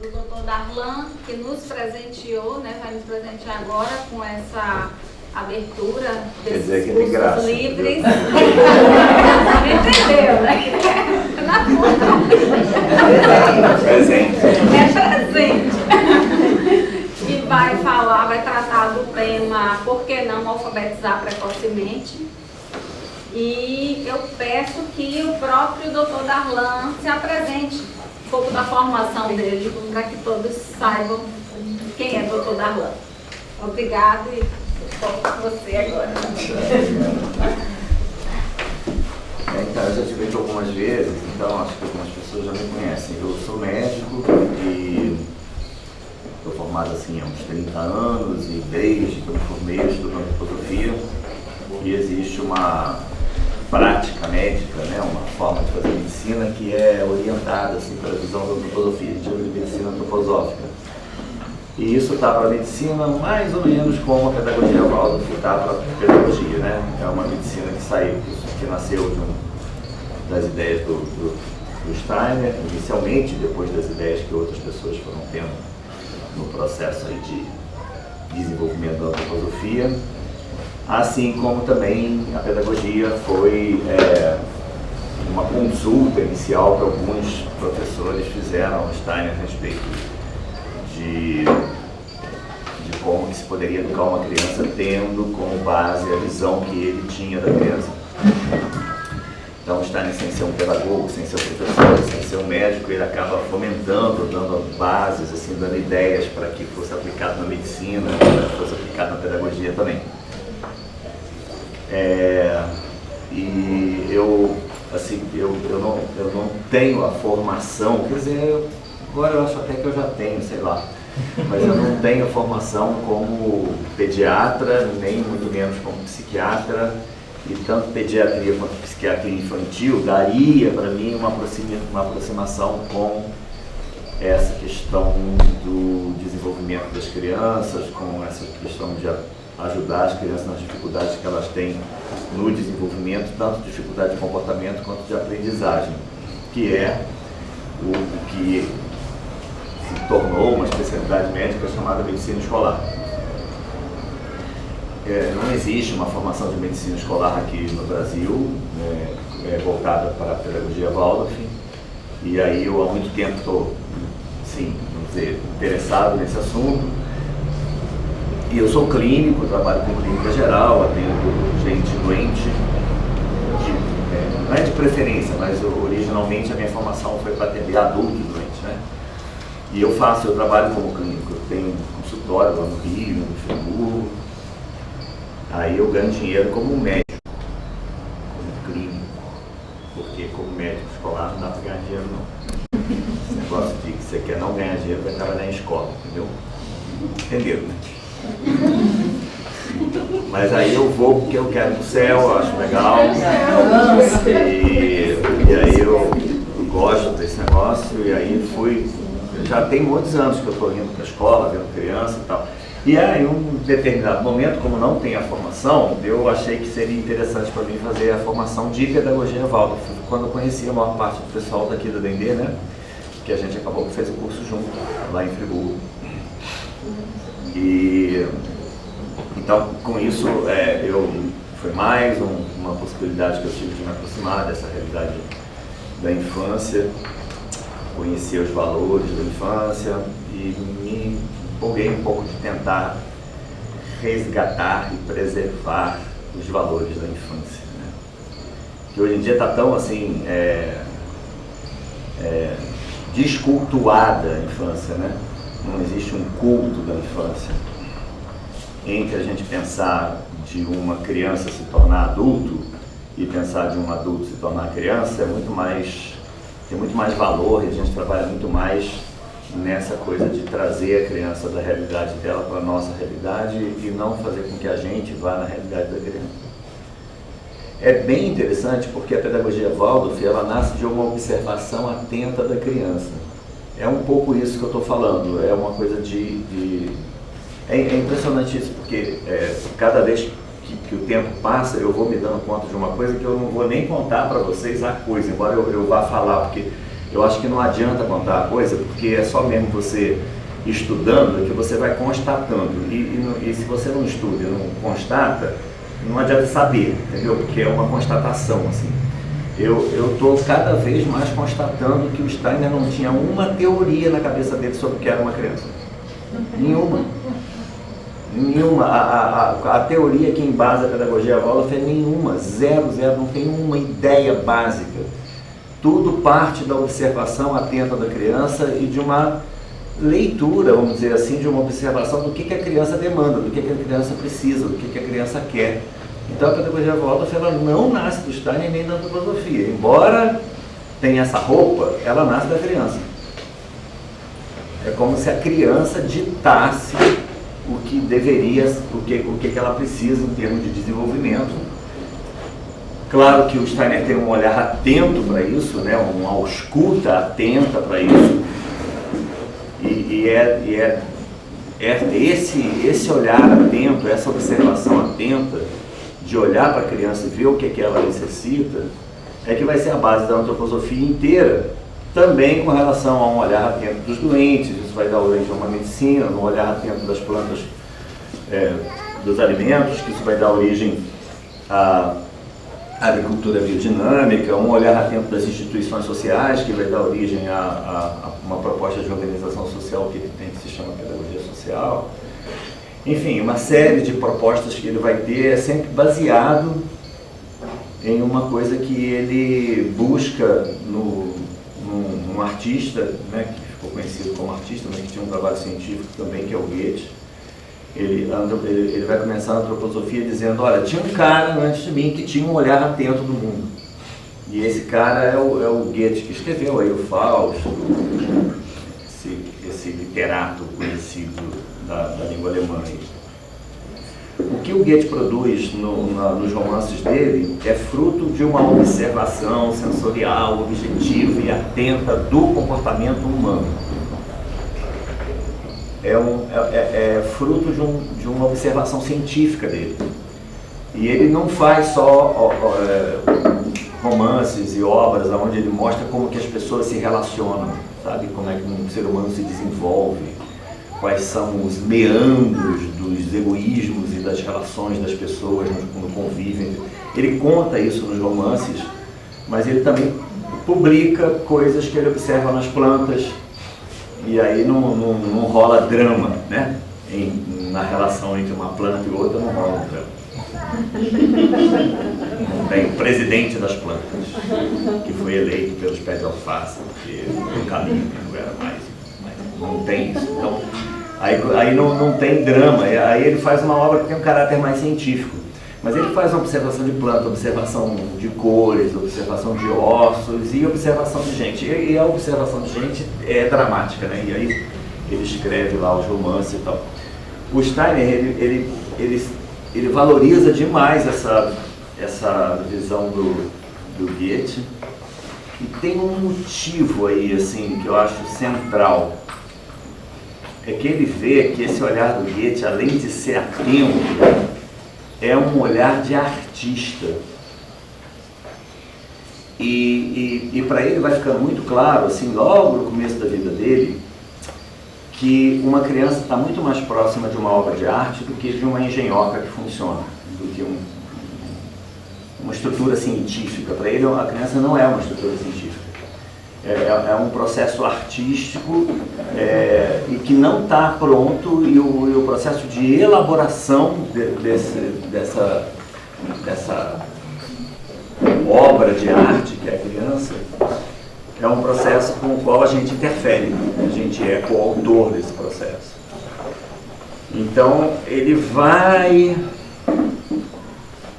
Do Dr. Darlan, que nos presenteou, né, vai nos presentear agora com essa abertura desses cursos graça, livres. Entendeu, né? Na puta. Presente. É presente. E vai falar, vai tratar do tema Por que não alfabetizar precocemente? E eu peço que o próprio Dr. Darlan se apresente um pouco da formação dele, para que todos saibam quem é Dr. Darlan. Obrigado e estou com você agora. Então, eu já tive aqui algumas vezes, então acho que algumas pessoas já me conhecem. Eu sou médico e estou formado assim há uns 30 anos e desde que eu me formei eu estudo antroposofia e existe uma prática médica, né, uma forma de fazer medicina que é orientada assim, pela visão da antroposofia, a gente chama de medicina antroposófica. E isso está para a medicina mais ou menos como a pedagogia Waldorf está para a pedagogia, né? É uma medicina que saiu, que nasceu das ideias do Steiner, inicialmente, depois das ideias que outras pessoas foram tendo no processo aí de desenvolvimento da antroposofia. Assim como também a pedagogia foi uma consulta inicial que alguns professores fizeram ao Steiner a respeito de como que se poderia educar uma criança tendo como base a visão que ele tinha da criança. Então o Steiner, sem ser um pedagogo, sem ser um professor, sem ser um médico, ele acaba fomentando, dando bases, assim, dando ideias para que fosse aplicado na medicina, para que fosse aplicado na pedagogia também. E eu não tenho a formação, quer dizer, agora eu acho até que eu já tenho, sei lá, mas eu não tenho a formação como pediatra, nem muito menos como psiquiatra, e tanto pediatria quanto psiquiatria infantil daria para mim uma aproximação com essa questão do desenvolvimento das crianças, com essa questão de ajudar as crianças nas dificuldades que elas têm no desenvolvimento, tanto dificuldade de comportamento quanto de aprendizagem, que é o que se tornou uma especialidade médica chamada medicina escolar. Não existe uma formação de medicina escolar aqui no Brasil, voltada para a pedagogia Waldorf, e aí eu há muito tempo estou, sim, vamos dizer, interessado nesse assunto. E eu sou clínico, trabalho com clínica geral, atendo gente doente, não é de preferência, mas originalmente a minha formação foi para atender adultos doentes, né? E eu trabalho como clínico, eu tenho um consultório lá no Rio, no Friburgo, aí eu ganho dinheiro como médico, como clínico, porque como médico escolar não dá para ganhar dinheiro não. Esse negócio de que você quer não ganhar dinheiro vai trabalhar em escola, entendeu? Entenderam, né? Mas aí eu vou porque eu quero ir pro céu, eu acho legal. E aí eu gosto desse negócio, e aí já tem muitos anos que eu estou indo para a escola, vendo criança e tal. E aí, em um determinado momento, como não tem a formação, eu achei que seria interessante para mim fazer a formação de pedagogia Waldorf. Quando eu conheci a maior parte do pessoal daqui da Dendê, né? Que a gente acabou que fez o curso junto, lá em Friburgo. E então, com isso, foi mais uma possibilidade que eu tive de me aproximar dessa realidade da infância, conhecer os valores da infância e me empolguei um pouco de tentar resgatar e preservar os valores da infância, né? Que hoje em dia está tão assim descultuada a infância, né? Não existe um culto da infância. Entre a gente pensar de uma criança se tornar adulto e pensar de um adulto se tornar criança, tem muito mais valor, e a gente trabalha muito mais nessa coisa de trazer a criança da realidade dela para a nossa realidade e não fazer com que a gente vá na realidade da criança. É bem interessante porque a pedagogia Waldorf, ela nasce de uma observação atenta da criança. É um pouco isso que eu estou falando, é uma coisa é impressionante isso, porque cada vez que o tempo passa, eu vou me dando conta de uma coisa que eu não vou nem contar para vocês a coisa, embora eu vá falar, porque Eu acho que não adianta contar a coisa, porque é só mesmo você estudando que você vai constatando. E se você não estuda e não constata, não adianta saber, entendeu? Porque é uma constatação, assim. Eu estou cada vez mais constatando que o Steiner não tinha uma teoria na cabeça dele sobre o que era uma criança. Nenhuma. Nenhuma. A teoria que embasa a pedagogia Waldorf é nenhuma. Zero, não tem uma ideia básica. Tudo parte da observação atenta da criança e de uma leitura, vamos dizer assim, de uma observação do que a criança demanda, do que a criança precisa, do que a criança quer. Então a pedagogia Waldorf, ela não nasce do Steiner nem da antroposofia. Embora tenha essa roupa, ela nasce da criança. É como se a criança ditasse o que deveria, o que ela precisa em termos de desenvolvimento. Claro que o Steiner tem um olhar atento para isso, né? Uma escuta atenta para isso. E esse olhar atento, essa observação atenta, de olhar para a criança e ver o que ela necessita, é que vai ser a base da antroposofia inteira, também com relação a um olhar atento dos doentes. Isso vai dar origem a uma medicina, um olhar atento das plantas, dos alimentos, que isso vai dar origem a agricultura biodinâmica, um olhar atento das instituições sociais, que vai dar origem a uma proposta de organização social que se chama pedagogia social. Enfim, uma série de propostas que ele vai ter é sempre baseado em uma coisa que ele busca num artista, né, que ficou conhecido como artista, mas que tinha um trabalho científico também, que é o Goethe. Ele vai começar a antroposofia dizendo, olha, tinha um cara antes de mim que tinha um olhar atento do mundo. E esse cara é o Goethe, que escreveu aí o Fausto, esse literato conhecido da língua alemã. O que o Goethe produz nos romances dele é fruto de uma observação sensorial, objetiva e atenta do comportamento humano. É fruto de uma observação científica dele. E ele não faz só romances e obras onde ele mostra como que as pessoas se relacionam, sabe? Como é que um ser humano se desenvolve, quais são os meandros dos egoísmos e das relações das pessoas no convívio. Ele conta isso nos romances, mas ele também publica coisas que ele observa nas plantas. E aí não rola drama, né? Na relação entre uma planta e outra não rola um drama. Não tem o presidente das plantas, que foi eleito pelos pés de alface, porque o caminho não era mais. Não tem isso. Então, aí não tem drama. Aí ele faz uma obra que tem um caráter mais científico. Mas ele faz uma observação de planta, observação de cores, observação de ossos e observação de gente. E a observação de gente é dramática, né? E aí ele escreve lá os romances e tal. O Steiner, ele valoriza demais essa visão do Goethe. E tem um motivo aí, assim, que eu acho central. É que ele vê que esse olhar do Goethe, além de ser atento, é um olhar de artista. E para ele vai ficando muito claro, assim, logo no começo da vida dele, que uma criança está muito mais próxima de uma obra de arte do que de uma engenhoca que funciona, do que uma estrutura científica. Para ele, a criança não é uma estrutura científica. É um processo artístico e que não está pronto, e o processo de elaboração dessa obra de arte que é a criança é um processo com o qual a gente interfere, a gente é coautor desse processo. Então ele vai...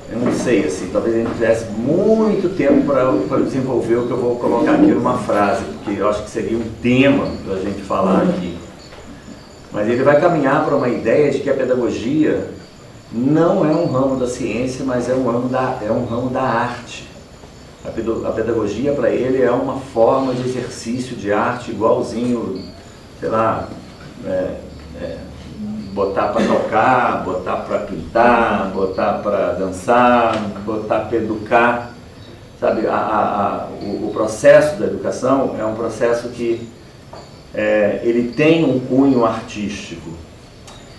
Eu não sei, assim, talvez a gente tivesse muito tempo para desenvolver o que eu vou colocar aqui numa frase, porque eu acho que seria um tema para a gente falar aqui. Mas ele vai caminhar para uma ideia de que a pedagogia não é um ramo da ciência, mas é um ramo da arte. A pedagogia para ele é uma forma de exercício de arte igualzinho, sei lá, botar para tocar, botar para pintar, botar para dançar, botar para educar. sabe, o processo da educação é um processo que ele tem um cunho artístico.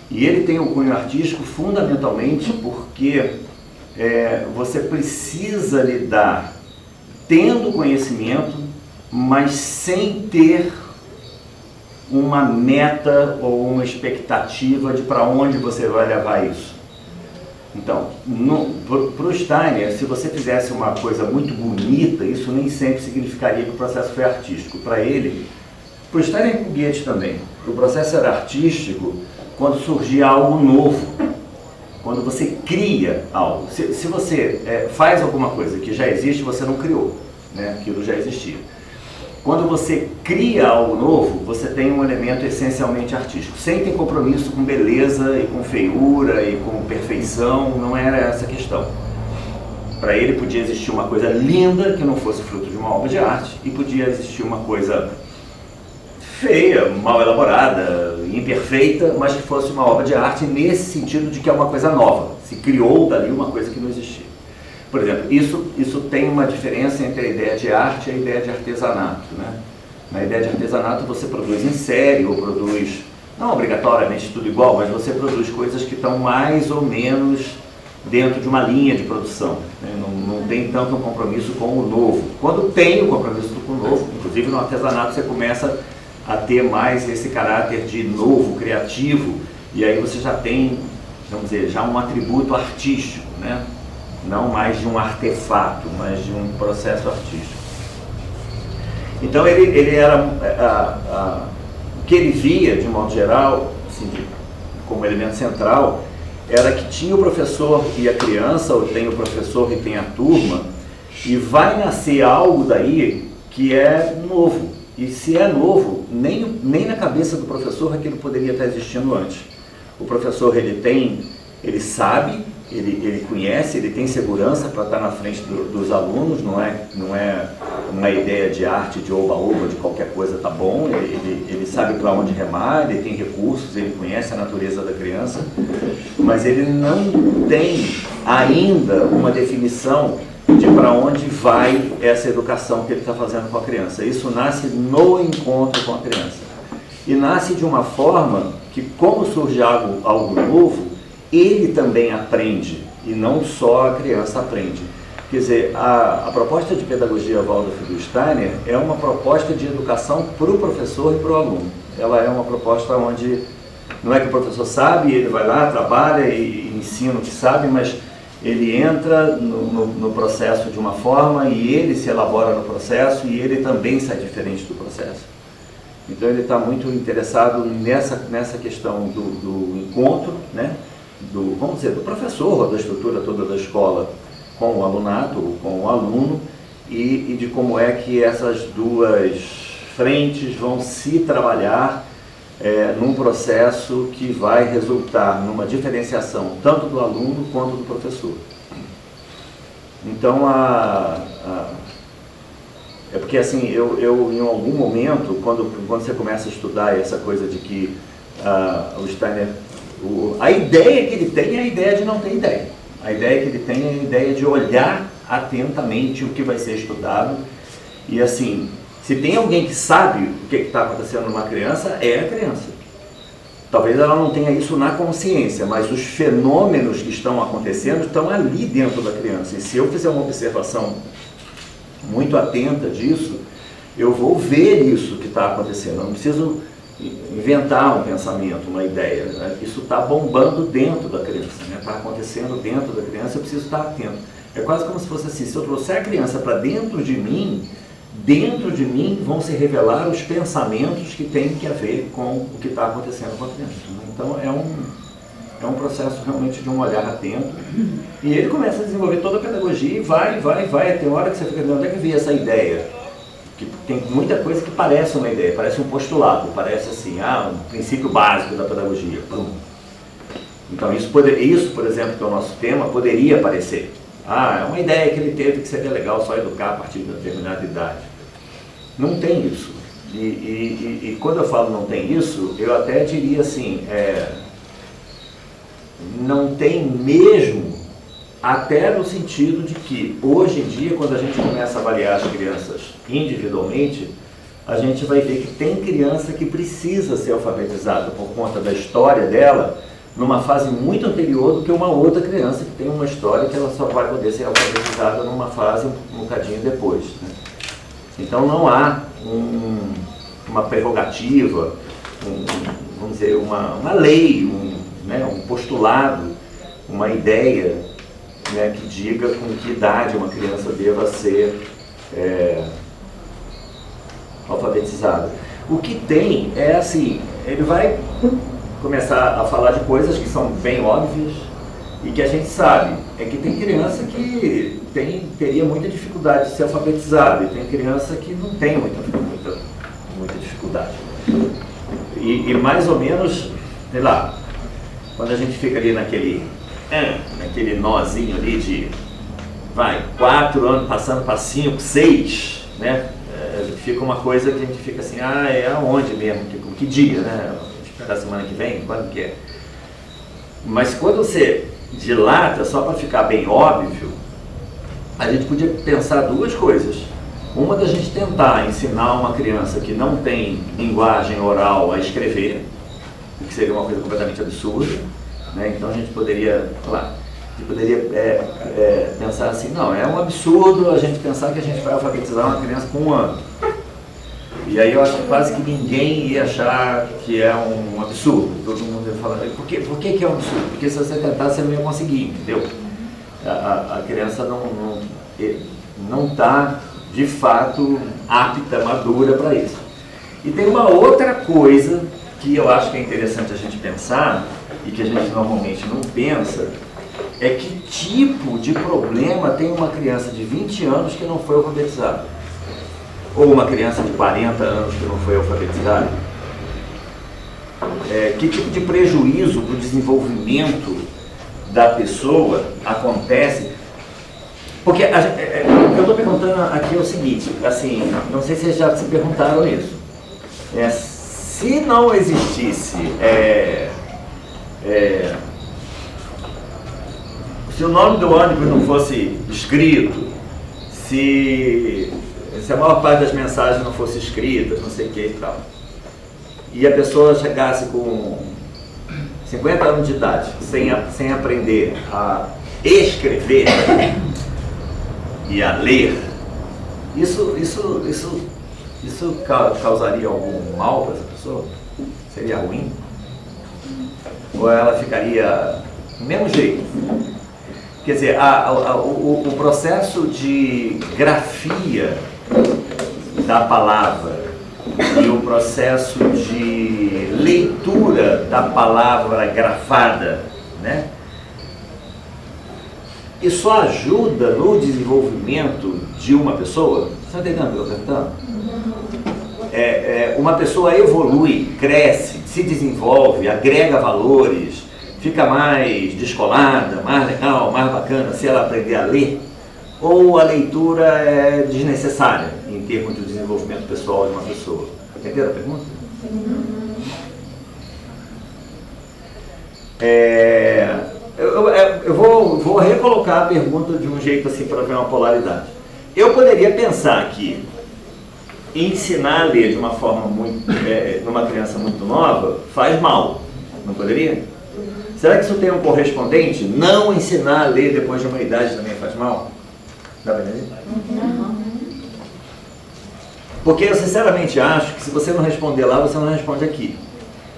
E ele tem um cunho artístico fundamentalmente porque você precisa lidar tendo conhecimento, mas sem ter uma meta ou uma expectativa de para onde você vai levar isso. Então, para o Steiner, se você fizesse uma coisa muito bonita, isso nem sempre significaria que o processo foi artístico. Para ele, para o Steiner e para o Goethe também, o processo era artístico quando surgia algo novo, quando você cria algo. Se você faz alguma coisa que já existe, você não criou, né? Aquilo já existia. Quando você cria algo novo, você tem um elemento essencialmente artístico, sem ter compromisso com beleza e com feiura e com perfeição, não era essa a questão. Para ele podia existir uma coisa linda que não fosse fruto de uma obra de arte e podia existir uma coisa feia, mal elaborada, imperfeita, mas que fosse uma obra de arte nesse sentido de que é uma coisa nova, se criou dali uma coisa que não existia. Por exemplo, isso tem uma diferença entre a ideia de arte e a ideia de artesanato, né? Na ideia de artesanato você produz em série ou produz, não obrigatoriamente tudo igual, mas você produz coisas que estão mais ou menos dentro de uma linha de produção, né? Não tem tanto um compromisso com o novo. Quando tem o compromisso com o novo, inclusive no artesanato você começa a ter mais esse caráter de novo, criativo, e aí você já tem, vamos dizer, já um atributo artístico, né? Não mais de um artefato, mas de um processo artístico. Então ele era, o que ele via, de modo geral, assim, como elemento central, era que tinha o professor e a criança, ou tem o professor e tem a turma, e vai nascer algo daí que é novo. E se é novo, nem na cabeça do professor aquilo poderia estar existindo antes. O professor, ele sabe, ele conhece, ele tem segurança para estar na frente dos alunos, não é uma ideia de arte, de oba-oba, de qualquer coisa tá bom, ele sabe para onde remar, ele tem recursos, ele conhece a natureza da criança, mas ele não tem ainda uma definição de para onde vai essa educação que ele está fazendo com a criança. Isso nasce no encontro com a criança. E nasce de uma forma que, como surge algo novo, ele também aprende, e não só a criança aprende. Quer dizer, a proposta de pedagogia Waldorf do Steiner é uma proposta de educação para o professor e para o aluno. Ela é uma proposta onde não é que o professor sabe, ele vai lá, trabalha e ensina o que sabe, mas ele entra no processo de uma forma e ele se elabora no processo e ele também sai diferente do processo. Então ele está muito interessado nessa questão do encontro, né? Vamos dizer, do professor, ou da estrutura toda da escola com o alunato, com o aluno, e de como é que essas duas frentes vão se trabalhar num processo que vai resultar numa diferenciação tanto do aluno quanto do professor. Então, é porque assim, eu em algum momento, quando você começa a estudar essa coisa de que o Steiner, a ideia que ele tem é a ideia de não ter ideia. A ideia que ele tem é a ideia de olhar atentamente o que vai ser estudado. E assim, se tem alguém que sabe o que está acontecendo numa criança, é a criança. Talvez ela não tenha isso na consciência, mas os fenômenos que estão acontecendo estão ali dentro da criança. E se eu fizer uma observação muito atenta disso, eu vou ver isso que está acontecendo. Eu não preciso inventar um pensamento, uma ideia, né? Isso está bombando dentro da criança, né? Está acontecendo dentro da criança, eu preciso estar atento. É quase como se fosse assim, se eu trouxer a criança para dentro de mim vão se revelar os pensamentos que têm que ver com o que está acontecendo com a criança. Então é um processo realmente de um olhar atento, e ele começa a desenvolver toda a pedagogia e vai, até a hora que você fica dizendo, onde é que veio essa ideia? Que tem muita coisa que parece uma ideia, parece um postulado, parece assim, um princípio básico da pedagogia. Então isso, por exemplo, que é o nosso tema, poderia parecer. É uma ideia que ele teve que seria legal só educar a partir de uma determinada idade. Não tem isso. E quando eu falo não tem isso, eu até diria assim, não tem mesmo até no sentido de que, hoje em dia, quando a gente começa a avaliar as crianças individualmente, a gente vai ver que tem criança que precisa ser alfabetizada por conta da história dela, numa fase muito anterior do que uma outra criança que tem uma história que ela só vai poder ser alfabetizada numa fase um bocadinho depois, né? Então não há uma prerrogativa, vamos dizer, uma lei, um postulado, uma ideia, né, que diga com que idade uma criança deva ser alfabetizada. O que tem é assim, ele vai começar a falar de coisas que são bem óbvias e que a gente sabe, é que tem criança que teria muita dificuldade de ser alfabetizada e tem criança que não tem muita dificuldade. E mais ou menos, sei lá, quando a gente fica ali naquele nozinho ali de 4 anos passando para 5, 6, né? Fica uma coisa que a gente fica assim, é aonde mesmo? Que dia, né? Da semana que vem? Quando que é? Mas quando você dilata, só para ficar bem óbvio, a gente podia pensar duas coisas. Uma da gente tentar ensinar uma criança que não tem linguagem oral a escrever, o que seria uma coisa completamente absurda, né? Então a gente poderia, pensar assim, não, é um absurdo a gente pensar que a gente vai alfabetizar uma criança com 1 ano. E aí eu acho que quase que ninguém ia achar que é um absurdo. Todo mundo ia falar, por que é um absurdo? Porque se você tentar, você não ia conseguir, entendeu? A criança não está, de fato, apta, madura para isso. E tem uma outra coisa que eu acho que é interessante a gente pensar, e que a gente normalmente não pensa, é que tipo de problema tem uma criança de 20 anos que não foi alfabetizada? Ou uma criança de 40 anos que não foi alfabetizada? Que tipo de prejuízo para o desenvolvimento da pessoa acontece? Porque o que eu estou perguntando aqui é o seguinte, assim, não sei se vocês já se perguntaram isso. Se não existisse, se o nome do ônibus não fosse escrito, se a maior parte das mensagens não fosse escritas, não sei o que e tal, e a pessoa chegasse com 50 anos de idade, sem aprender a escrever e a ler, isso causaria algum mal para essa pessoa? Seria ruim? Ou ela ficaria do mesmo jeito? Quer dizer, o processo de grafia da palavra e o processo de leitura da palavra grafada, né? Isso ajuda no desenvolvimento de uma pessoa? Você está entendendo o que eu estou perguntando? Uma pessoa evolui, cresce, se desenvolve, agrega valores, fica mais descolada, mais legal, mais bacana se ela aprender a ler? Ou a leitura é desnecessária em termos de desenvolvimento pessoal de uma pessoa? Entenderam a pergunta? Eu vou recolocar a pergunta de um jeito assim para ver uma polaridade. Eu poderia pensar que ensinar a ler de uma forma numa criança muito nova faz mal, não poderia? Será que isso tem um correspondente? Não ensinar a ler depois de uma idade também faz mal? Dá pra entender? Porque eu sinceramente acho que se você não responder lá, você não responde aqui.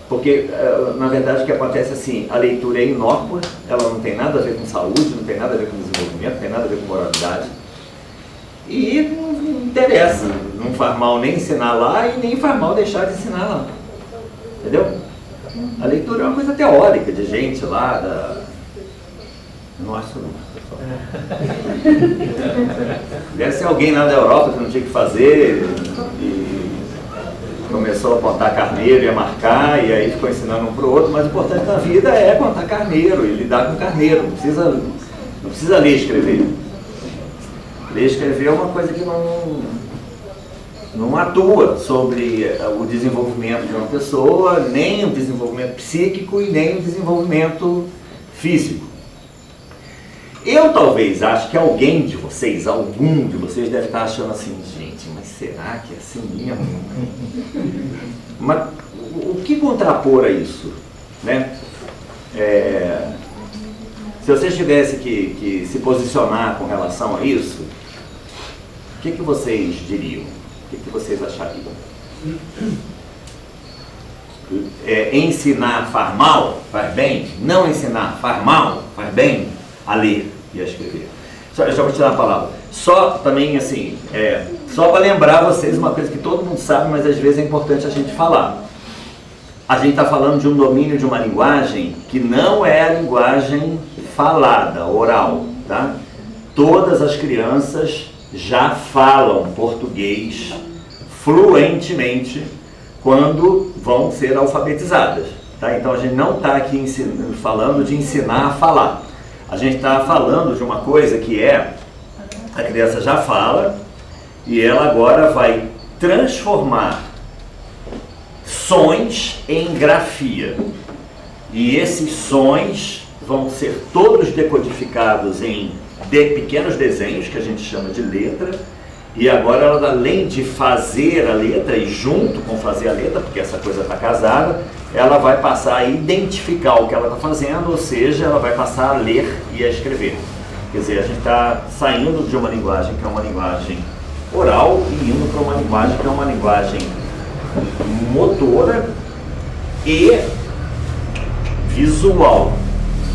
Porque, na verdade, o que acontece é assim, a leitura é inócua, ela não tem nada a ver com saúde, não tem nada a ver com desenvolvimento, não tem nada a ver com moralidade. E não interessa, não faz mal nem ensinar lá e nem faz mal deixar de ensinar lá. Entendeu? A leitura é uma coisa teórica de gente lá da... Não acho não. Deve ser alguém lá da Europa que não tinha que fazer e começou a contar carneiro e a marcar e aí ficou ensinando um para o outro, mas o importante da vida é contar carneiro e lidar com carneiro, não precisa ler e escrever. Ler e escrever é uma coisa que não atua sobre o desenvolvimento de uma pessoa, nem o desenvolvimento psíquico e nem o desenvolvimento físico. Eu talvez acho que algum de vocês deve estar achando assim, gente, mas será que é assim mesmo? Mas o que contrapor a isso, né? Se vocês tivessem que se posicionar com relação a isso, o que vocês diriam? O que vocês achariam? Ensinar faz mal? Faz bem? Não ensinar faz mal? Faz bem? A ler e a escrever. Só vou te dar a palavra. Só também assim, só para lembrar vocês uma coisa que todo mundo sabe, mas às vezes é importante a gente falar. A gente está falando de um domínio de uma linguagem que não é a linguagem falada, oral, tá? Todas as crianças já falam português fluentemente quando vão ser alfabetizadas, tá? Então a gente não está aqui falando de ensinar a falar. A gente está falando de uma coisa que a criança já fala e ela agora vai transformar sons em grafia. E esses sons vão ser todos decodificados em pequenos desenhos, que a gente chama de letra. E agora ela, além de fazer a letra, e junto com fazer a letra, porque essa coisa está casada, ela vai passar a identificar o que ela está fazendo, ou seja, ela vai passar a ler e a escrever. Quer dizer, a gente está saindo de uma linguagem que é uma linguagem oral e indo para uma linguagem que é uma linguagem motora e visual,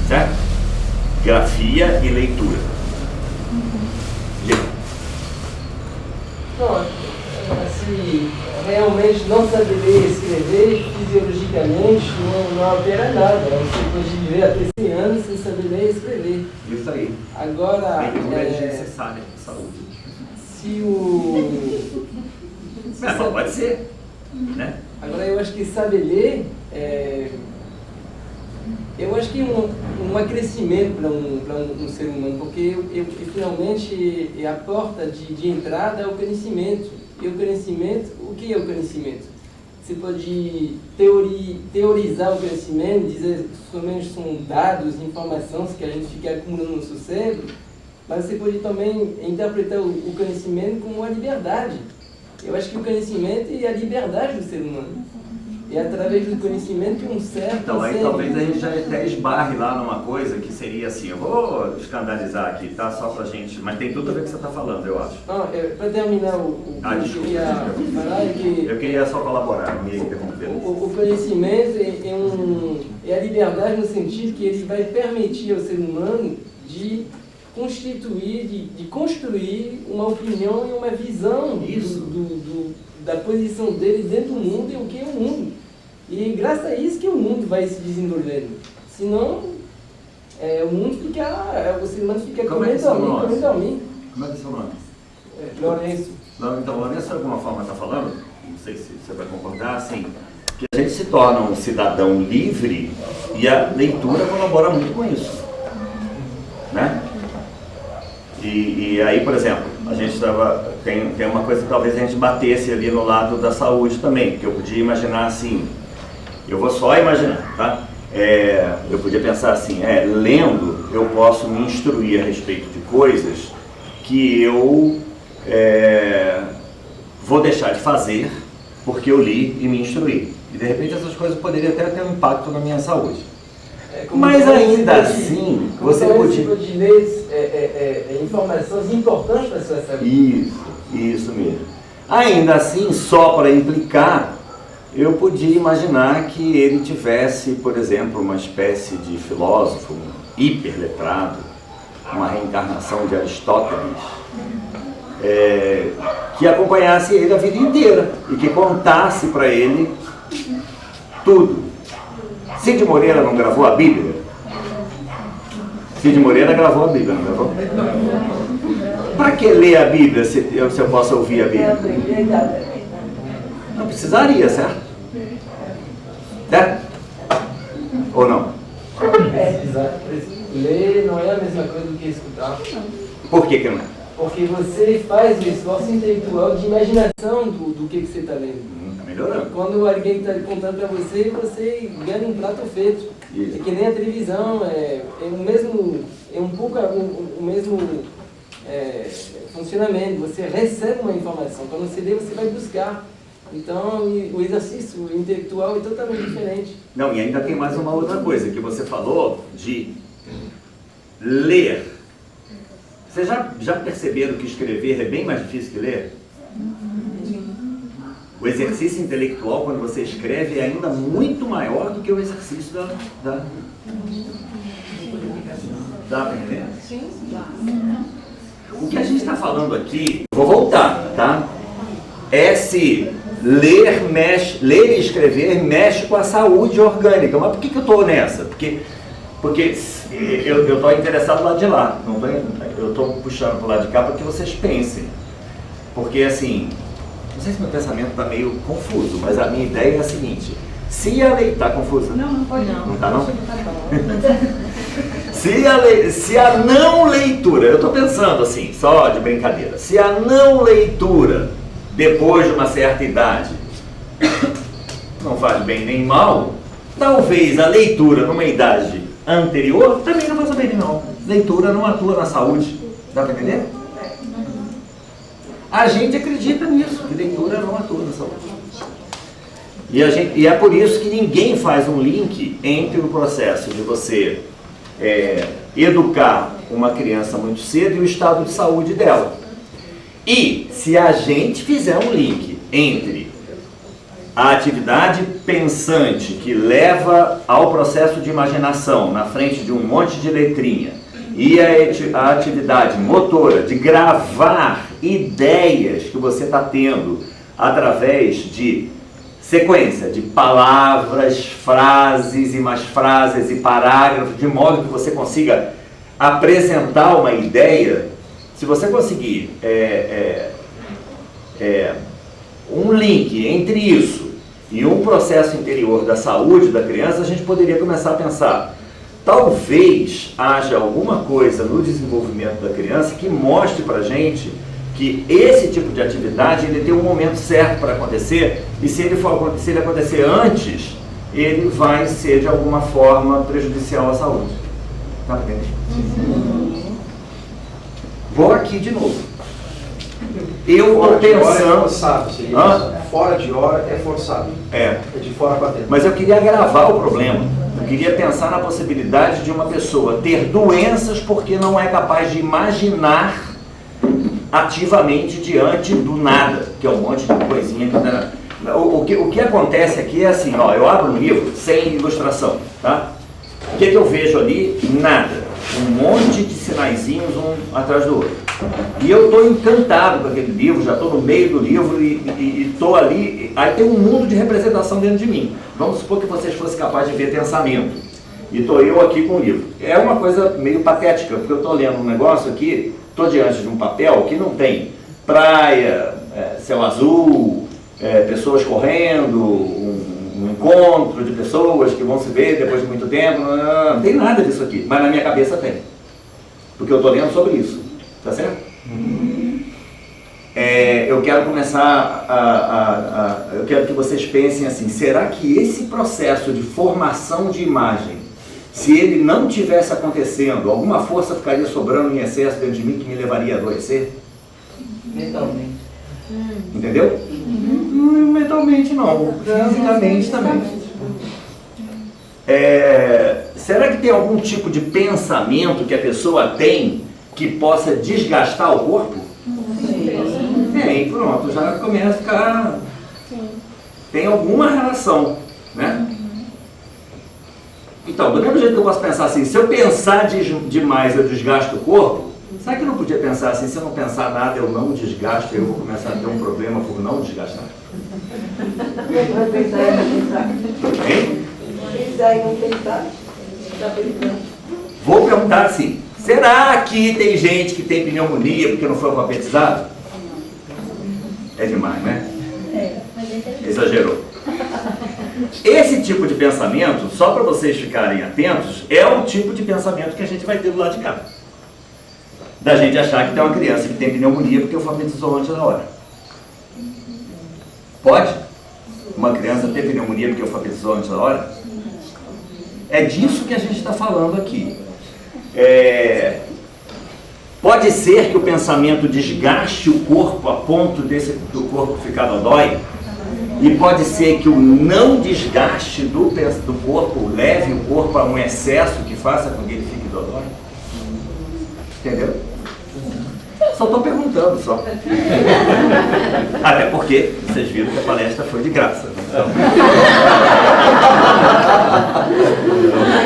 certo? Grafia e leitura. Não, assim, realmente não saber ler e escrever fisiologicamente não altera nada. Você pode viver até 100 anos sem saber ler e escrever. Isso aí. Agora, leitura é necessária para a saúde. Se o... Mas pode ser, né? Agora, eu acho que saber ler eu acho que um acrescimento para um ser humano, porque finalmente a porta de entrada é o conhecimento. E o conhecimento, o que é o conhecimento? Você pode teorizar o conhecimento, dizer que somente são dados, informações que a gente fica acumulando no seu cérebro, mas você pode também interpretar o conhecimento como uma liberdade. Eu acho que o conhecimento é a liberdade do ser humano. E através do conhecimento que um certo... Então, aí talvez a gente já até esbarre lá numa coisa que seria assim, eu vou escandalizar aqui, tá? Só pra gente... Mas tem tudo a ver com o que você está falando, eu acho. Não, para terminar, o que eu queria falar é que... Eu queria só colaborar, não ia interromper. O conhecimento é a liberdade no sentido que ele vai permitir ao ser humano de constituir, de construir uma opinião e uma visão da posição dele dentro do mundo e o que é o mundo. E graças a isso que o mundo vai se desenvolvendo. Senão, o mundo fica, o ser humano fica comendo a mim. Como é que é seu nome? Lourenço. Não, então, Lourenço, de alguma forma está falando, não sei se você vai concordar, assim, que a gente se torna um cidadão livre e a leitura colabora muito com isso, né? E aí, por exemplo, a gente tem uma coisa que talvez a gente batesse ali no lado da saúde também, porque eu podia imaginar assim, eu vou só imaginar, tá? Eu podia pensar assim, lendo eu posso me instruir a respeito de coisas que eu vou deixar de fazer porque eu li e me instruí. E de repente essas coisas poderiam até ter um impacto na minha saúde. Mas ainda assim, você podia... de ler informações importantes para a sua saúde. Isso mesmo. Ainda assim, só para implicar, eu podia imaginar que ele tivesse, por exemplo, uma espécie de filósofo hiperletrado, uma reencarnação de Aristóteles, que acompanhasse ele a vida inteira e que contasse para ele tudo. Cid Moreira não gravou a Bíblia? Cid Moreira gravou a Bíblia, não gravou? Para que ler a Bíblia se eu posso ouvir a Bíblia? Não precisaria, certo? Certo? Ou não? Ler não é a mesma coisa do que escutar. Por que não é? Porque você faz o esforço intelectual de imaginação do que você está lendo. Está melhorando. Quando alguém está contando para você, você ganha um prato feito. É que nem a televisão, é um pouco o mesmo funcionamento. Você recebe uma informação, quando você lê, você vai buscar. Então, o exercício intelectual é totalmente diferente. Não, e ainda tem mais uma outra coisa, que você falou de ler. Vocês já perceberam que escrever é bem mais difícil que ler? O exercício intelectual, quando você escreve, é ainda muito maior do que o exercício da para entender? Sim. O que a gente está falando aqui, vou voltar, tá? É se ler e escrever mexe com a saúde orgânica. Mas por que eu estou nessa? Porque eu estou interessado lá de lá. Eu estou puxando para o lado de cá para que vocês pensem. Porque assim, não sei se meu pensamento está meio confuso, mas a minha ideia é a seguinte: se a lei está confusa. Não pode não. Não está não? Se a não leitura, eu estou pensando assim, só de brincadeira, se a não leitura, depois de uma certa idade, não faz bem nem mal, talvez a leitura numa idade anterior também não faça bem nem mal. Leitura não atua na saúde. Dá para entender? A gente acredita nisso, que leitura não atua na saúde. E é por isso que ninguém faz um link entre o processo de você educar uma criança muito cedo e o estado de saúde dela. E se a gente fizer um link entre a atividade pensante que leva ao processo de imaginação na frente de um monte de letrinha e a atividade motora de gravar ideias que você está tendo através de sequência de palavras, frases e mais frases e parágrafos, de modo que você consiga apresentar uma ideia. Se você conseguir um link entre isso e um processo interior da saúde da criança, a gente poderia começar a pensar, talvez haja alguma coisa no desenvolvimento da criança que mostre para a gente que esse tipo de atividade ele tem um momento certo para acontecer, e se ele acontecer antes, ele vai ser de alguma forma prejudicial à saúde. Tá entendendo? Vou aqui de novo. Eu estou pensando... É forçado, seria isso. Fora de hora é forçado. É de fora para dentro. Mas eu queria agravar o problema. Eu queria pensar na possibilidade de uma pessoa ter doenças porque não é capaz de imaginar ativamente diante do nada, que é um monte de coisinha que... O que acontece aqui é assim, ó, eu abro um livro sem ilustração, tá? O que eu vejo ali? Nada. Um monte de sinaizinhos um atrás do outro. E eu estou encantado com aquele livro, já estou no meio do livro e estou ali, aí tem um mundo de representação dentro de mim. Vamos supor que vocês fossem capazes de ver pensamento. E estou eu aqui com o livro. É uma coisa meio patética, porque eu estou lendo um negócio aqui, estou diante de um papel que não tem praia, céu azul, pessoas correndo, um encontro de pessoas que vão se ver depois de muito tempo, não tem nada disso aqui, mas na minha cabeça tem, porque eu estou lendo sobre isso, tá certo? Eu quero começar eu quero que vocês pensem assim, será que esse processo de formação de imagem, se ele não tivesse acontecendo, alguma força ficaria sobrando em excesso dentro de mim que me levaria a adoecer? Mentalmente. Entendeu? Mentalmente não, fisicamente também. Será que tem algum tipo de pensamento que a pessoa tem que possa desgastar o corpo? Sim. Tem, pronto, já começa a ficar... Tem alguma relação, né? Então, do mesmo jeito que eu posso pensar assim, se eu pensar demais eu desgasto o corpo, será que eu não podia pensar assim, se eu não pensar nada eu não desgasto, eu vou começar a ter um problema por não desgastar? Hein? Vou perguntar assim, será que tem gente que tem pneumonia porque não foi alfabetizado? É demais, né? Exagerou. Esse tipo de pensamento, só para vocês ficarem atentos, é o tipo de pensamento que a gente vai ter do lado de cá. Da gente achar que tem uma criança que tem pneumonia porque alfabetizou antes da hora. Pode? Uma criança ter pneumonia porque alfabetizou antes da hora? É disso que a gente está falando aqui. Pode ser que o pensamento desgaste o corpo a ponto do corpo ficar dodói, e pode ser que o não desgaste do corpo leve o corpo a um excesso que faça com que ele fique dodói. Entendeu? Só estou perguntando, só. Até porque vocês viram que a palestra foi de graça. Então,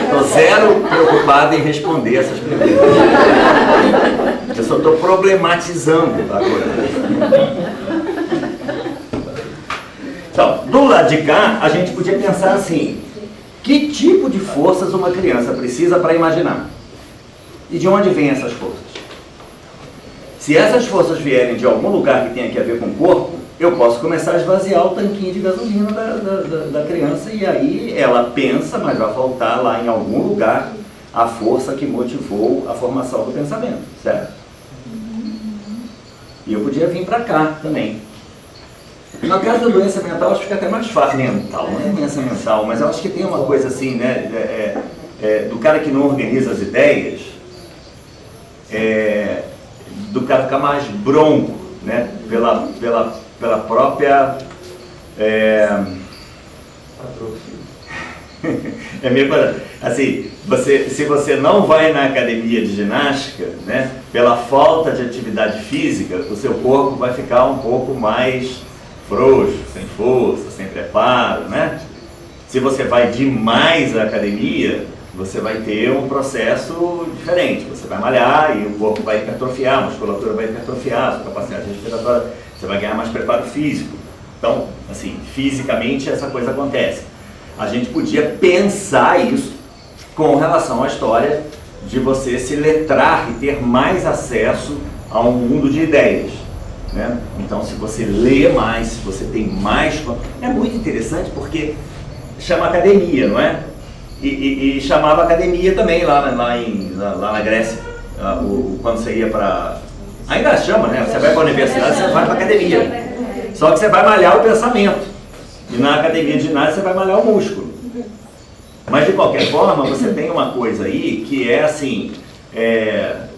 estou zero preocupado em responder essas perguntas. Eu só estou problematizando a coisa. Então, do lado de cá, a gente podia pensar assim: que tipo de forças uma criança precisa para imaginar? E de onde vêm essas forças? Se essas forças vierem de algum lugar que tenha que ver com o corpo, eu posso começar a esvaziar o tanquinho de gasolina da criança, e aí ela pensa, mas vai faltar lá em algum lugar a força que motivou a formação do pensamento, certo? E eu podia vir para cá também. No caso da doença mental, acho que fica até mais fácil. Mental, não é doença mental, mas eu acho que tem uma coisa assim, né, do cara que não organiza as ideias, do cara ficar mais bronco, né, pela própria... É meio assim, se você não vai na academia de ginástica, né, pela falta de atividade física, o seu corpo vai ficar um pouco mais frouxo, sem força, sem preparo, né? Se você vai demais à academia, você vai ter um processo diferente. Você vai malhar e o corpo vai hipertrofiar, a musculatura vai hipertrofiar, a sua capacidade respiratória, você vai ganhar mais preparo físico. Então, assim, fisicamente essa coisa acontece. A gente podia pensar isso com relação à história de você se letrar e ter mais acesso a um mundo de ideias, né? Então, se você lê mais, se você tem mais... É muito interessante porque chama academia, não é? E chamava academia também lá na Grécia, quando você ia para... Ainda chama, né? Você vai para a universidade, você vai para a academia. Só que você vai malhar o pensamento. E na academia de ginásio você vai malhar o músculo. Mas de qualquer forma, você tem uma coisa aí que é assim,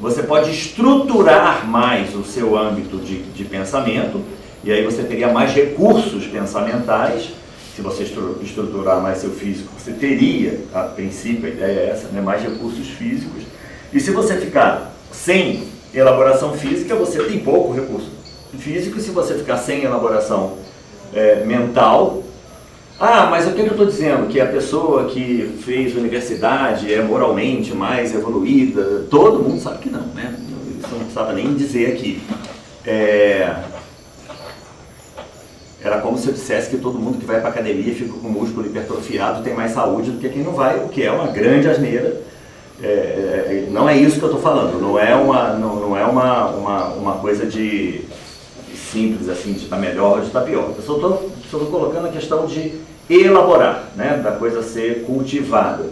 você pode estruturar mais o seu âmbito de pensamento, e aí você teria mais recursos pensamentais. Se você estruturar mais seu físico, você teria, a princípio, a ideia é essa, né, mais recursos físicos. E se você ficar sem elaboração física, você tem pouco recurso físico. E se você ficar sem elaboração mental... Ah, mas o que eu estou dizendo? Que a pessoa que fez universidade é moralmente mais evoluída? Todo mundo sabe que não, né? Isso não precisava nem dizer aqui. Era como se eu dissesse que todo mundo que vai para a academia e fica com o músculo hipertrofiado tem mais saúde do que quem não vai, o que é uma grande asneira. Não é isso que eu estou falando, não é uma coisa de simples assim, de estar melhor ou de estar pior. Eu só estou colocando a questão de elaborar, né, da coisa ser cultivada.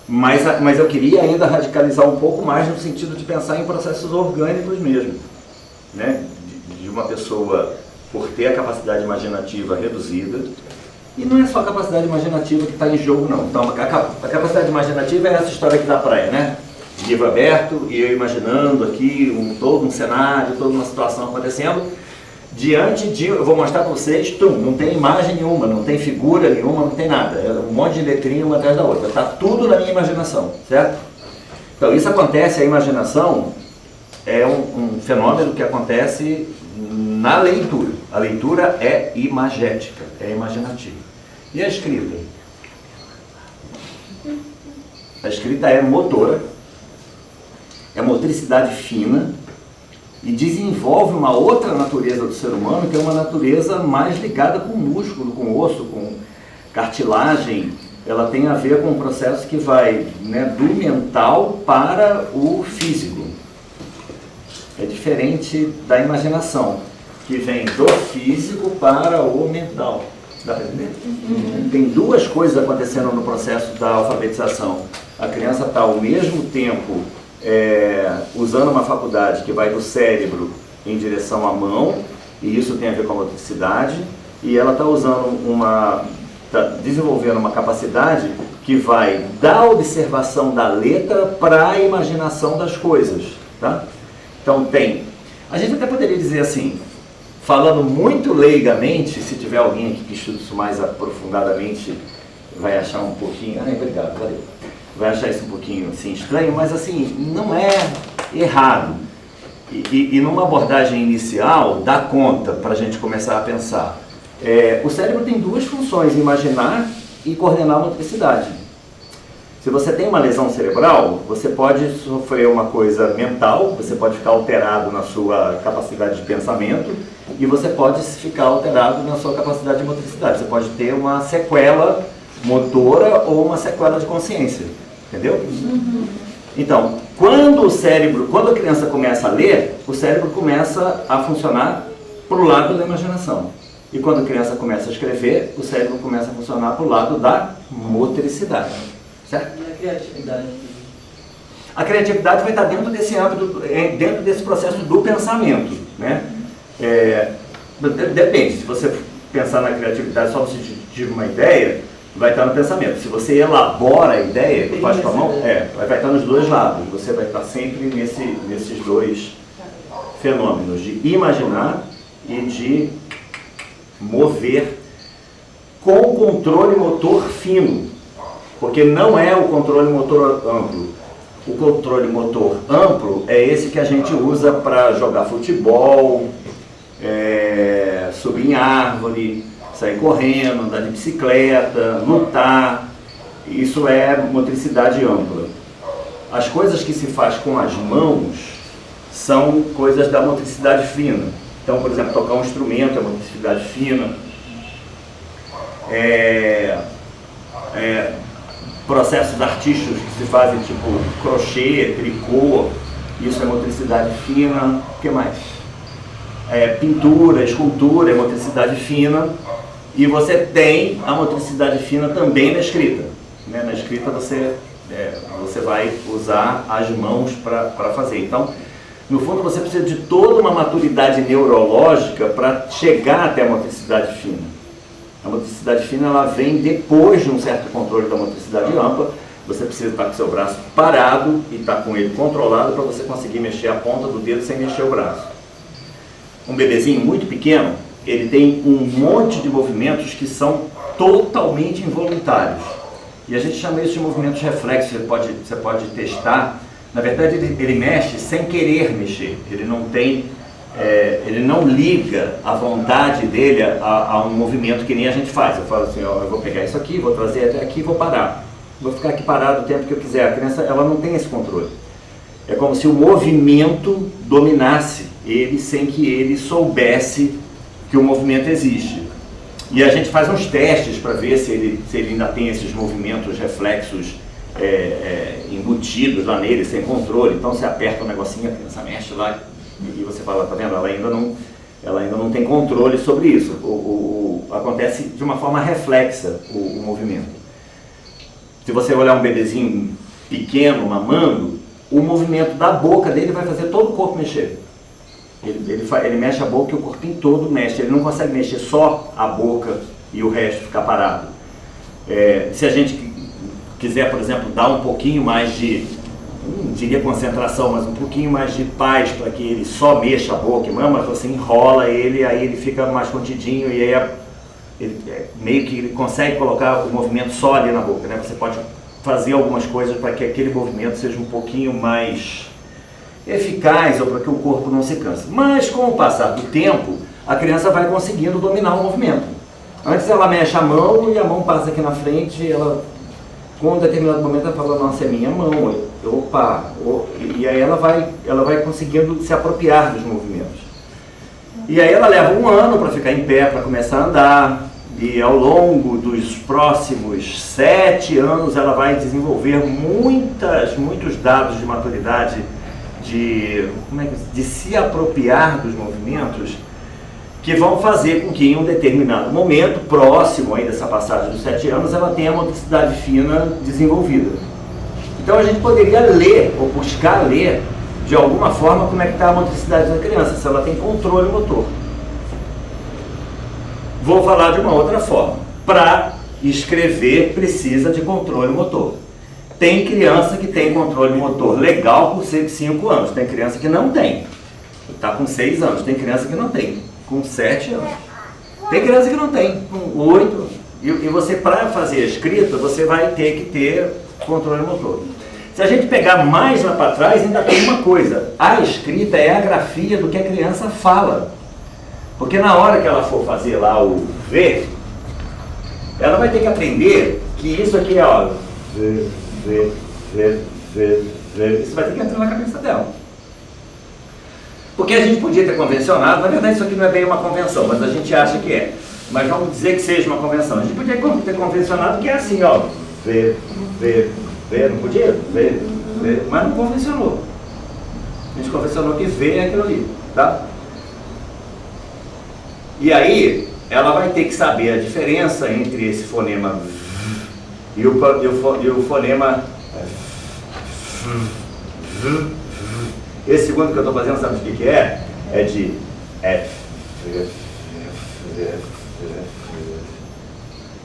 Mas eu queria ainda radicalizar um pouco mais no sentido de pensar em processos orgânicos mesmo, né, de uma pessoa, por ter a capacidade imaginativa reduzida. E não é só a capacidade imaginativa que está em jogo, não. Então, a capacidade imaginativa é essa história aqui da praia, né? Livro aberto, e eu imaginando aqui todo um cenário, toda uma situação acontecendo, diante de... Eu vou mostrar para vocês, não tem imagem nenhuma, não tem figura nenhuma, não tem nada. É um monte de letrinha uma atrás da outra. Está tudo na minha imaginação, certo? Então, isso acontece, a imaginação é um fenômeno que acontece na leitura. A leitura é imagética, é imaginativa. E a escrita? A escrita é motora, é motricidade fina e desenvolve uma outra natureza do ser humano, que é uma natureza mais ligada com músculo, com osso, com cartilagem. Ela tem a ver com um processo que vai, né, do mental para o físico. É diferente da imaginação, que vem do físico para o mental. Dá para entender? Tem duas coisas acontecendo no processo da alfabetização. A criança está ao mesmo tempo usando uma faculdade que vai do cérebro em direção à mão, e isso tem a ver com a motricidade, e ela está usando desenvolvendo uma capacidade que vai da observação da letra para a imaginação das coisas, tá? Então a gente até poderia dizer assim, falando muito leigamente, se tiver alguém aqui que estuda isso mais aprofundadamente, vai achar um pouquinho, obrigado, valeu, vai achar isso um pouquinho assim estranho, mas assim, não é errado. E numa abordagem inicial, dá conta para a gente começar a pensar. O cérebro tem duas funções, imaginar e coordenar a motricidade. Se você tem uma lesão cerebral, você pode sofrer uma coisa mental, você pode ficar alterado na sua capacidade de pensamento e você pode ficar alterado na sua capacidade de motricidade. Você pode ter uma sequela motora ou uma sequela de consciência, entendeu? Então, quando a criança começa a ler, o cérebro começa a funcionar para o lado da imaginação. E quando a criança começa a escrever, o cérebro começa a funcionar para o lado da motricidade. Certo? E a criatividade? A criatividade vai estar dentro desse âmbito, dentro desse processo do pensamento, né? Depende, se você pensar na criatividade só você tira uma ideia, vai estar no pensamento. Se você elabora a ideia, que faz com a mão, vai estar nos dois lados. Você vai estar sempre nesses dois fenômenos, de imaginar e de mover com controle motor fino. Porque não é o controle motor amplo. O controle motor amplo é esse que a gente usa para jogar futebol, subir em árvore, sair correndo, andar de bicicleta, lutar. Isso é motricidade ampla. As coisas que se faz com as mãos são coisas da motricidade fina. Então, por exemplo, tocar um instrumento é motricidade fina. Processos artísticos que se fazem, tipo crochê, tricô, isso é motricidade fina. O que mais? Pintura, escultura é motricidade fina. E você tem a motricidade fina também na escrita, né? Na escrita você vai usar as mãos para fazer. Então, no fundo, você precisa de toda uma maturidade neurológica para chegar até a motricidade fina. A motricidade fina ela vem depois de um certo controle da motricidade ampla. Você precisa estar com o seu braço parado e estar com ele controlado para você conseguir mexer a ponta do dedo sem mexer o braço. Um bebezinho muito pequeno, ele tem um monte de movimentos que são totalmente involuntários. E a gente chama isso de movimentos reflexos, você pode testar. Na verdade, ele mexe sem querer mexer. Ele não liga a vontade dele a um movimento que nem a gente faz. Eu falo assim, eu vou pegar isso aqui, vou trazer até aqui e vou parar. Vou ficar aqui parado o tempo que eu quiser. A criança ela não tem esse controle. É como se o movimento dominasse ele sem que ele soubesse que o movimento existe. E a gente faz uns testes para ver se ele ainda tem esses movimentos reflexos embutidos lá nele, sem controle. Então você aperta um negocinho, a criança mexe lá e você fala, tá vendo? Ela ainda não tem controle sobre isso. Acontece de uma forma reflexa o movimento. Se você olhar um bebezinho pequeno, mamando, o movimento da boca dele vai fazer todo o corpo mexer. Ele mexe a boca e o corpinho todo mexe. Ele não consegue mexer só a boca e o resto ficar parado. Se a gente quiser, por exemplo, dar um pouquinho mais de, não diria concentração, mas um pouquinho mais de paz para que ele só mexa a boca e mama, você enrola ele, aí ele fica mais contidinho e aí meio que ele consegue colocar o movimento só ali na boca, né? Você pode fazer algumas coisas para que aquele movimento seja um pouquinho mais eficaz ou para que o corpo não se canse. Mas com o passar do tempo, a criança vai conseguindo dominar o movimento. Antes ela mexe a mão e a mão passa aqui na frente, ela, com um determinado momento ela fala, nossa, é minha mão, e aí ela vai conseguindo se apropriar dos movimentos. E aí ela leva um ano para ficar em pé, para começar a andar, e ao longo dos próximos 7 anos ela vai desenvolver muitos dados de maturidade, de se apropriar dos movimentos, que vão fazer com que em um determinado momento, próximo aí dessa passagem dos 7 anos, ela tenha a motricidade fina desenvolvida. Então a gente poderia ler, ou buscar ler, de alguma forma, como é que está a motricidade da criança, se ela tem controle motor. Vou falar de uma outra forma. Para escrever precisa de controle motor. Tem criança que tem controle motor legal com 5 anos, tem criança que não tem. Está com 6 anos, tem criança que não tem, com 7 anos. Tem criança que não tem, com 8. E você, para fazer a escrita, você vai ter que ter controle motor. Se a gente pegar mais lá para trás, ainda tem uma coisa. A escrita é a grafia do que a criança fala. Porque na hora que ela for fazer lá o V, ela vai ter que aprender que isso aqui é, ó, V. Isso vai ter que entrar na cabeça dela. Porque a gente podia ter convencionado, na verdade isso aqui não é bem uma convenção, mas a gente acha que é. Mas vamos dizer que seja uma convenção. A gente podia ter convencionado que é assim, ó, V, não podia? V, mas não convencionou. A gente convencionou que V é aquilo ali, tá? E aí, ela vai ter que saber a diferença entre esse fonema V e o fonema V. Esse segundo que eu estou fazendo, sabe o que é? É de F.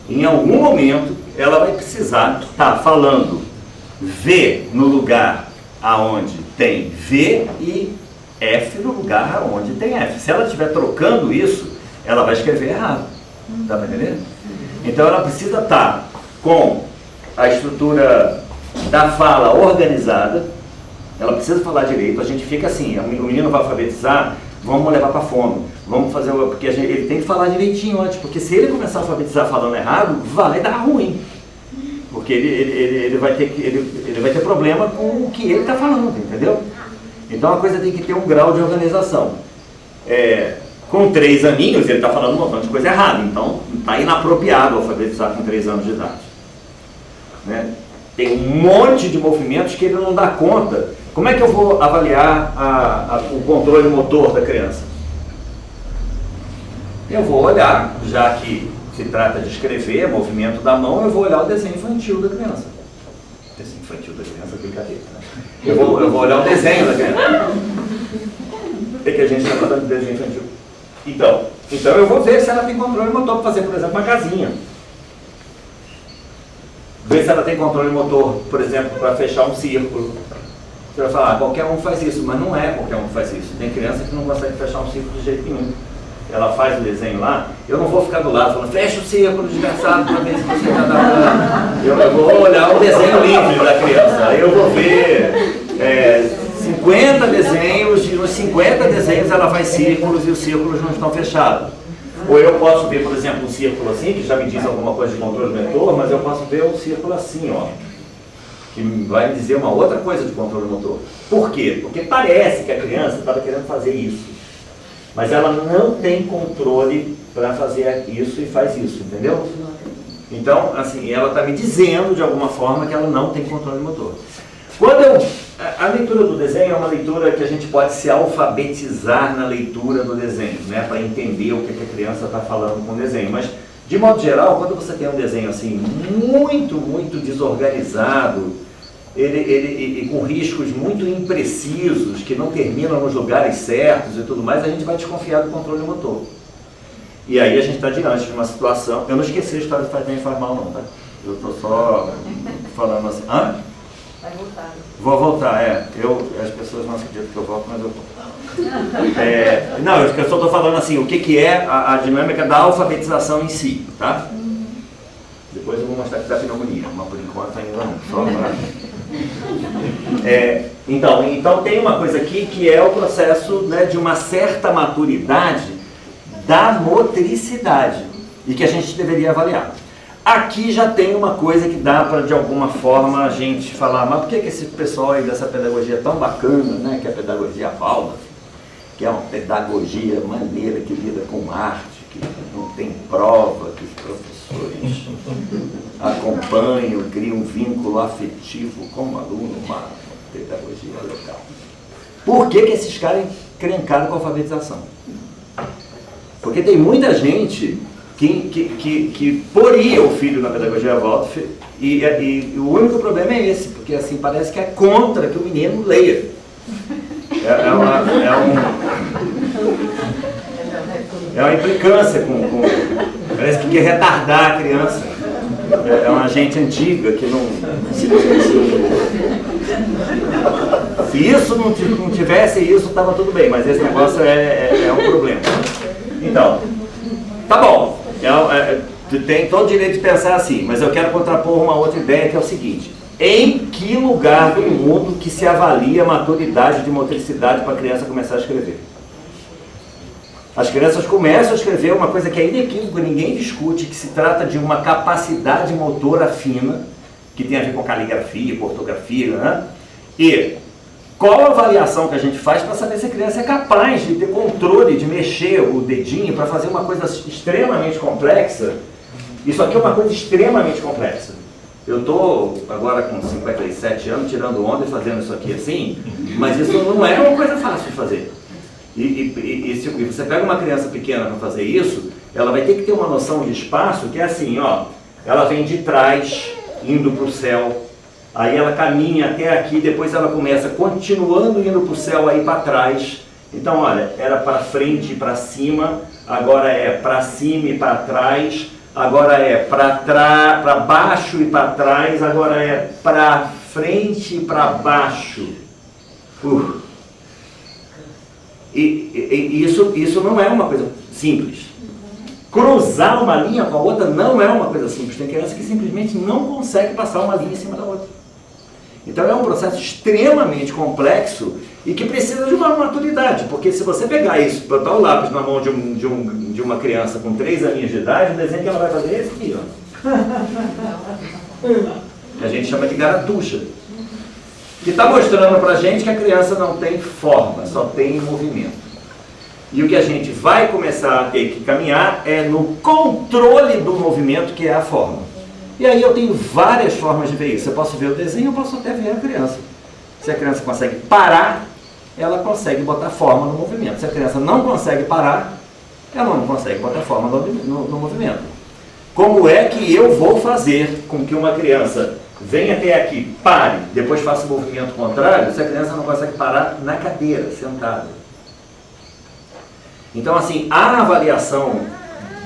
Em algum momento, ela vai precisar estar falando V no lugar aonde tem V e F no lugar aonde tem F. Se ela estiver trocando isso, ela vai escrever errado. Tá entendendo? Então ela precisa estar com a estrutura da fala organizada. Ela precisa falar direito. A gente fica assim, o menino vai alfabetizar, vamos levar para fono. Vamos fazer, porque ele tem que falar direitinho antes, porque se ele começar a alfabetizar falando errado, vai dar ruim. Porque ele vai ter problema com o que ele está falando, entendeu? Então a coisa tem que ter um grau de organização. Com 3 aninhos, ele está falando um montão de coisa errada, então está inapropriado alfabetizar com 3 anos de idade. Né? Tem um monte de movimentos que ele não dá conta. Como é que eu vou avaliar o controle motor da criança? Eu vou olhar, já que se trata de escrever, movimento da mão, eu vou olhar o desenho infantil da criança. O desenho infantil da criança é brincadeira, né? Eu vou olhar o desenho da criança. É que a gente está falando de desenho infantil. Então eu vou ver se ela tem controle motor para fazer, por exemplo, uma casinha. Ver se ela tem controle motor, por exemplo, para fechar um círculo. Você vai falar, qualquer um faz isso, mas não é qualquer um faz isso. Tem criança que não consegue fechar um círculo de jeito nenhum. Ela faz o desenho lá, eu não vou ficar do lado falando, fecha o círculo, desgraçado, para ver se você está dando. Eu vou olhar o desenho livre da criança. Aí eu vou ver 50 desenhos, e nos 50 desenhos ela faz círculos e os círculos não estão fechados. Ou eu posso ver, por exemplo, um círculo assim, que já me diz alguma coisa de controle motor, mas eu posso ver um círculo assim, ó, que vai me dizer uma outra coisa de controle motor. Por quê? Porque parece que a criança estava querendo fazer isso, mas ela não tem controle para fazer isso e faz isso, entendeu? Então, assim, ela está me dizendo de alguma forma que ela não tem controle motor. A leitura do desenho é uma leitura que a gente pode se alfabetizar na leitura do desenho, né, para entender o que a criança está falando com o desenho. Mas, de modo geral, quando você tem um desenho assim muito desorganizado, ele com riscos muito imprecisos, que não terminam nos lugares certos e tudo mais, a gente vai desconfiar do controle motor. E aí a gente está diante de uma situação... Eu não esqueci a história do Faz Bem e Faz Mal, não, tá? Eu estou só falando assim... Hã? Vai voltar. Vou voltar, as pessoas não acreditam que eu volto, mas eu vou. Não, eu só estou falando assim, o que é a dinâmica da alfabetização em si, tá? Depois eu vou mostrar que dá pneumonia, mas por enquanto ainda não, só para... Então tem uma coisa aqui que é o processo, né, de uma certa maturidade da motricidade e que a gente deveria avaliar. Aqui já tem uma coisa que dá para, de alguma forma, a gente falar, mas por que esse pessoal aí dessa pedagogia é tão bacana, né, que é a pedagogia Waldorf, que é uma pedagogia maneira que lida com arte, que não tem prova, que os professores acompanham, criam um vínculo afetivo com o aluno, uma pedagogia legal. Por que esses caras encrencaram com a alfabetização? Porque tem muita gente que poria o filho na pedagogia Waldorf e o único problema é esse, porque assim parece que é contra que o menino leia. É uma implicância parece que quer retardar a criança. É uma gente antiga que não... Se isso não tivesse isso, estava tudo bem, mas esse negócio é um problema. Então, tá bom. Tu tem todo o direito de pensar assim, mas eu quero contrapor uma outra ideia que é o seguinte: em que lugar do mundo que se avalia a maturidade de motricidade para a criança começar a escrever? As crianças começam a escrever uma coisa que é inequívoca, ninguém discute, que se trata de uma capacidade motora fina, que tem a ver com caligrafia, ortografia, né? E qual a avaliação que a gente faz para saber se a criança é capaz de ter controle, de mexer o dedinho para fazer uma coisa extremamente complexa? Isso aqui é uma coisa extremamente complexa. Eu estou agora com 57 anos tirando onda e fazendo isso aqui assim, mas isso não é uma coisa fácil de fazer. E se você pega uma criança pequena para fazer isso, ela vai ter que ter uma noção de espaço que é assim, ó, ela vem de trás, indo para o céu, aí ela caminha até aqui, depois ela começa continuando indo para o céu, aí para trás. Então, olha, era para frente e para cima, agora é para cima e para trás, agora é para baixo e para trás, agora é para frente e para baixo. E isso não é uma coisa simples. Cruzar uma linha com a outra não é uma coisa simples. Tem criança que simplesmente não consegue passar uma linha em cima da outra. Então é um processo extremamente complexo e que precisa de uma maturidade, porque se você pegar isso, botar o lápis na mão de uma criança com 3 aninhos de idade, o desenho que ela vai fazer é esse aqui, ó. A gente chama de garatuxa. Que está mostrando para a gente que a criança não tem forma, só tem movimento. E o que a gente vai começar a ter que caminhar é no controle do movimento, que é a forma. E aí eu tenho várias formas de ver isso. Eu posso ver o desenho, eu posso até ver a criança. Se a criança consegue parar, ela consegue botar forma no movimento. Se a criança não consegue parar, ela não consegue botar forma no movimento. Como é que eu vou fazer com que uma criança venha até aqui, pare, depois faça o movimento contrário, se a criança não consegue parar na cadeira, sentada? Então, assim, a avaliação